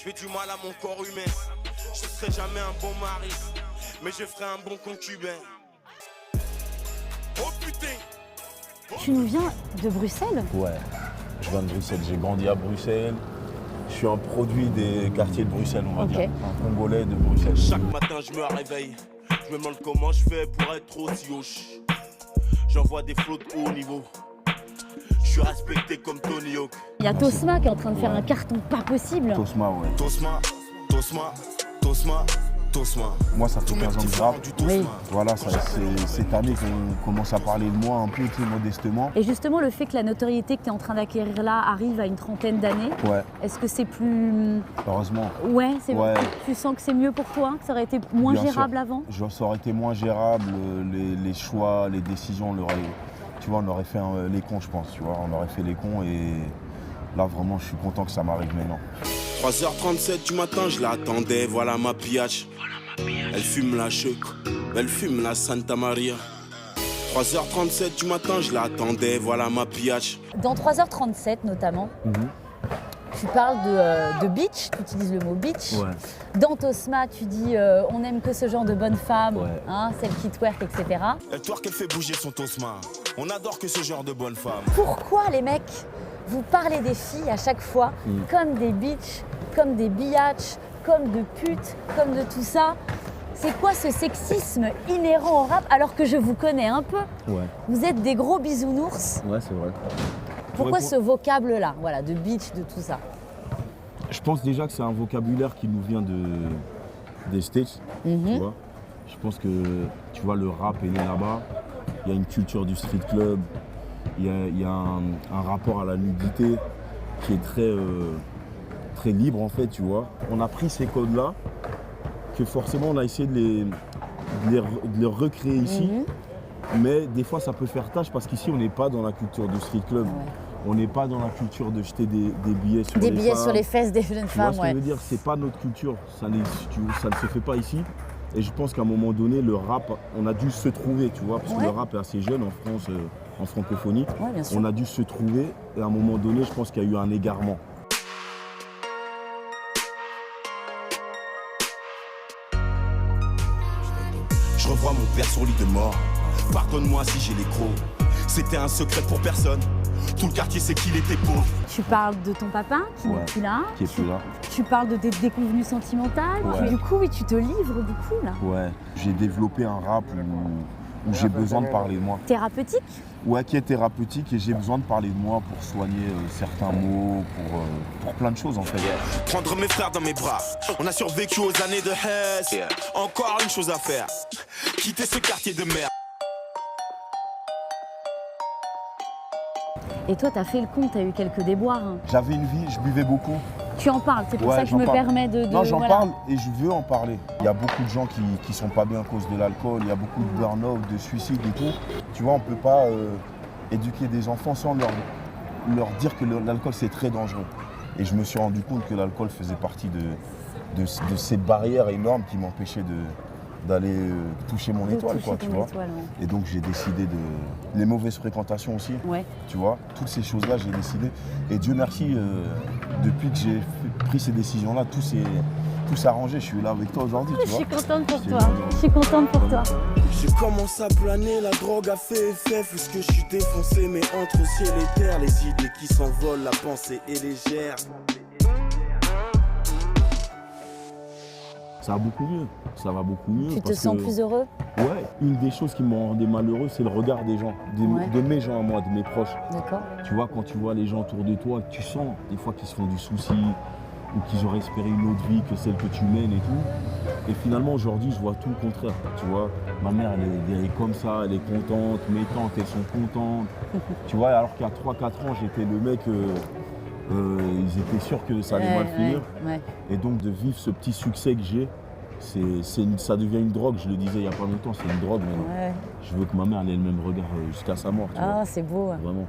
fais du mal à mon corps humain. Je serai jamais un bon mari, mais je ferai un bon concubin. Oh putain! Tu nous viens de Bruxelles? Ouais, je viens de Bruxelles. J'ai grandi à Bruxelles. Je suis un produit des quartiers de Bruxelles, on va dire. Un Congolais de Bruxelles. Chaque matin, je me réveille. Je me demande comment je fais pour être aussi hoche. J'envoie des flots de haut niveau. Je suis respecté comme Tony Hawk. Il y a Tosma qui est en train de faire un carton pas possible. Tosma, ouais. Tosma, Tosma, Tosma, Tosma. Moi, ça fait 15 ans que je rappe. Oui. Voilà, c'est cette année qu'on commence à parler de moi un peu plus modestement. Et justement, le fait que la notoriété que tu es en train d'acquérir là arrive à une trentaine d'années, Ouais, est-ce que c'est plus... heureusement. Ouais, c'est Ouais. Tu sens que c'est mieux pour toi, que ça aurait été moins Bien gérable sûr. avant? Ça aurait été moins gérable, les choix, les décisions, tu vois, on aurait fait les cons, je pense, tu vois. On aurait fait les cons et là, vraiment, je suis content que ça m'arrive maintenant. 3h37 du matin, je l'attendais, voilà ma pillache. Elle fume la chèque, elle fume la Santa Maria. 3h37 du matin, je l'attendais, voilà ma pillache. Dans 3h37 notamment, tu parles de bitch, tu utilises le mot bitch. Ouais. Dans Tosma, tu dis on aime que ce genre de bonnes femmes, Ouais. hein, celles qui twerk, etc. Elle twerk, qu'elle fait bouger son Tosma. On adore que ce genre de bonne femme. Pourquoi les mecs, vous parlez des filles à chaque fois comme des bitches, comme des biatchs, comme de putes, comme de tout ça? C'est quoi ce sexisme inhérent au rap alors que je vous connais un peu? Ouais, Vous êtes des gros bisounours. ouais, c'est vrai. Pourquoi ce vocable-là, voilà, de bitch, de tout ça? Je pense déjà que c'est un vocabulaire qui nous vient des States, tu vois. Je pense que, tu vois, le rap est né là-bas. Il y a une culture du street club. Il y a un rapport à la nudité qui est très libre, en fait, tu vois. On a pris ces codes-là, que forcément, on a essayé de les recréer ici. Mais des fois, ça peut faire tâche parce qu'ici, on n'est pas dans la culture du street club. Ouais. On n'est pas dans la culture de jeter des billets sur Des les billets femmes. sur les fesses des jeunes Tu vois femmes, ce que ouais. je veux dire? C'est pas notre culture, ça ne se fait pas ici. Et je pense qu'à un moment donné, le rap, on a dû se trouver, tu vois, parce que Ouais. le rap est assez jeune en France, en francophonie. Ouais, bien sûr. On a dû se trouver et à un moment donné, je pense qu'il y a eu un égarement. Je revois mon père sur lit de mort. Pardonne-moi si j'ai les crocs. C'était un secret pour personne. Tout le quartier sait qu'il était pauvre. Tu parles de ton papa qui n'est Ouais, plus là. qui est plus là. Tu parles de tes déconvenues sentimentales. Ouais. Du coup, oui, tu te livres beaucoup là. Ouais, j'ai développé un rap où j'ai besoin de parler de moi. Thérapeutique. Ouais, qui est thérapeutique et j'ai besoin de parler de moi pour soigner certains mots, pour plein de choses en fait. Prendre mes frères dans mes bras. On a survécu aux années de Hess. Encore une chose à faire. Quitter ce quartier de merde. Et toi, t'as fait le con, t'as eu quelques déboires, hein. J'avais une vie, je buvais beaucoup. Tu en parles, c'est pour Ouais, ça que je j'en me parle. permets de Non, j'en voilà. parle et je veux en parler. Il y a beaucoup de gens qui sont pas bien à cause de l'alcool, il y a beaucoup de burn-out, de suicides et tout. Tu vois, on peut pas éduquer des enfants sans leur dire que l'alcool c'est très dangereux. Et je me suis rendu compte que l'alcool faisait partie de ces barrières énormes qui m'empêchaient d'aller toucher mon De étoile, toucher quoi, ton tu vois. étoile, ouais. Et donc j'ai décidé les mauvaises fréquentations aussi. Ouais. Tu vois, toutes ces choses-là, j'ai décidé. Et Dieu merci, depuis que j'ai pris ces décisions-là, tout s'est arrangé. Je suis là avec toi aujourd'hui, tu Je vois. suis contente pour C'est toi. vraiment- Je suis contente pour toi. J'ai commencé à planer, la drogue a fait effet. Puisque je suis défoncé, mais entre ciel et terre, les idées qui s'envolent, la pensée est légère. Ça va beaucoup mieux. Ça va beaucoup mieux. Tu te parce sens que, plus heureux? Ouais, une des choses qui m'ont rendu malheureux, c'est le regard des gens, Ouais. de mes gens à moi, de mes proches. D'accord. Tu vois, quand tu vois les gens autour de toi, tu sens des fois qu'ils se font du souci ou qu'ils auraient espéré une autre vie que celle que tu mènes et tout. Et finalement, aujourd'hui, je vois tout le contraire. Tu vois, ma mère, elle est comme ça, elle est contente. Mes tantes, elles sont contentes. Tu vois, alors qu'à 3-4 ans, j'étais le mec, ils étaient sûrs que ça allait mal finir. Ouais. Et donc, de vivre ce petit succès que j'ai, ça devient une drogue. Je le disais il n'y a pas longtemps, c'est une drogue maintenant. Ouais. Je veux que ma mère elle ait le même regard jusqu'à sa mort. Tu vois. Ah, c'est beau. Vraiment.